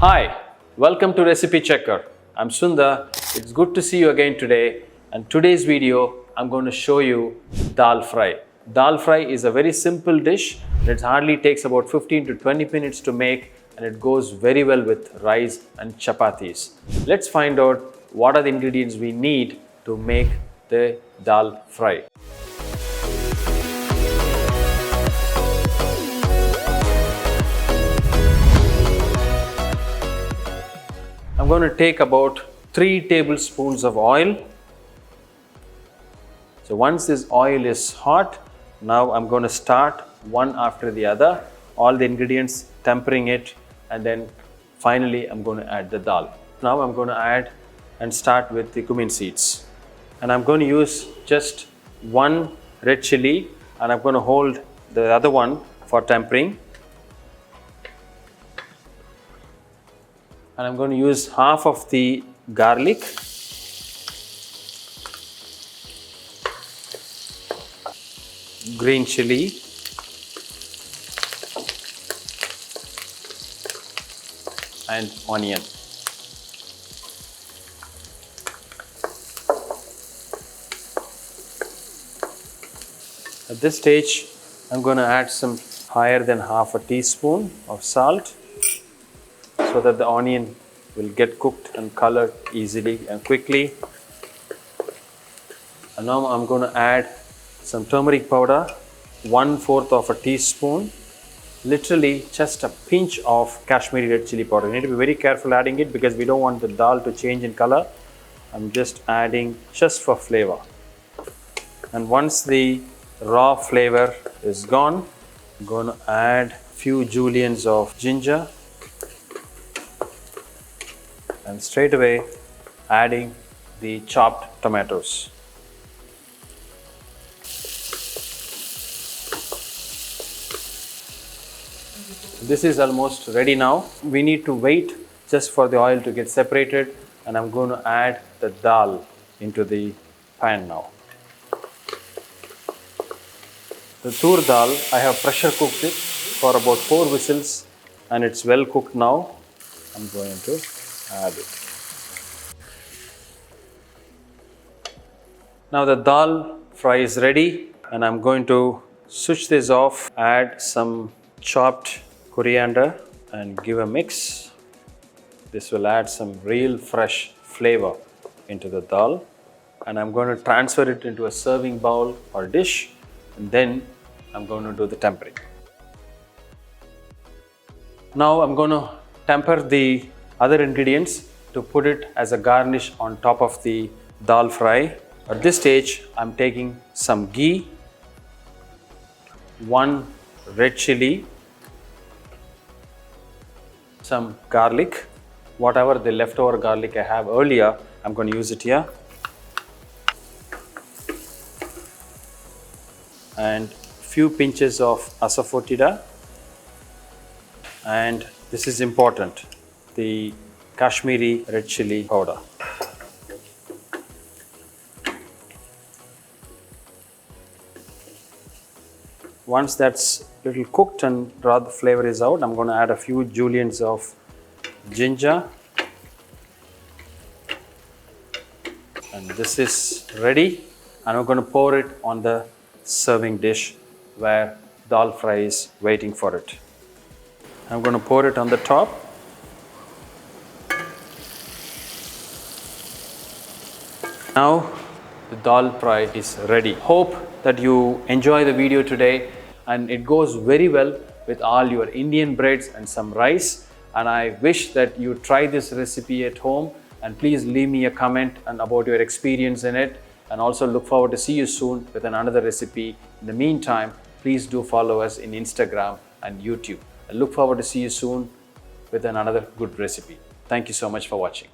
Hi, welcome to Recipecheckr. I'm Sunder. It's good to see you again today. And today's video, I'm going to show you Dal Fry. Dal Fry is a very simple dish. It hardly takes about 15 to 20 minutes to make, and it goes very well with rice and chapatis. Let's find out what are the ingredients we need to make the Dal Fry. I'm going to take about 3 tablespoons of oil. So once this oil is hot, now I'm going to start one after the other, all the ingredients, tempering it, and then finally I'm going to add the dal. Now I'm going to add and start with the cumin seeds. And I'm going to use just one red chili, and I'm going to hold the other one for tempering. And I'm going to use half of the garlic, green chili, and onion. At this stage, I'm going to add some higher than half a teaspoon of salt, so that the onion will get cooked and colored easily and quickly. And now I'm going to add some turmeric powder, 1/4 of a teaspoon, literally just a pinch of Kashmiri red chili powder. You need to be very careful adding it because we don't want the dal to change in color. I'm just adding just for flavor. And once the raw flavor is gone, I'm going to add a few juliennes of ginger, and straight away adding the chopped tomatoes. This is almost ready now. We need to wait just for the oil to get separated, and I'm going to add the dal into the pan now. The tur dal, I have pressure cooked it for about 4 whistles, and it's well cooked now. I'm going to add it. Now the dal fry is ready, and I'm going to switch this off, add some chopped coriander and give a mix. This will add some real fresh flavor into the dal, and I'm going to transfer it into a serving bowl or dish, and then I'm going to do the tempering. Now I'm going to temper the other ingredients to put it as a garnish on top of the dal fry. At this stage, I'm taking some ghee, 1 red chili, some garlic, whatever the leftover garlic I have earlier, I'm going to use it here, and few pinches of asafoetida, and this is important, the Kashmiri red chili powder. Once that's little cooked and raw the flavor is out, I'm going to add a few juliennes of ginger, and this is ready, and I'm going to pour it on the serving dish where dal fry is waiting for it. I'm going to pour it on the top. Now the dal fry is ready. Hope that you enjoy the video today, and it goes very well with all your Indian breads and some rice. And I wish that you try this recipe at home, and please leave me a comment about your experience in it, and also look forward to see you soon with another recipe. In the meantime, please do follow us in Instagram and YouTube. I look forward to see you soon with another good recipe. Thank you so much for watching.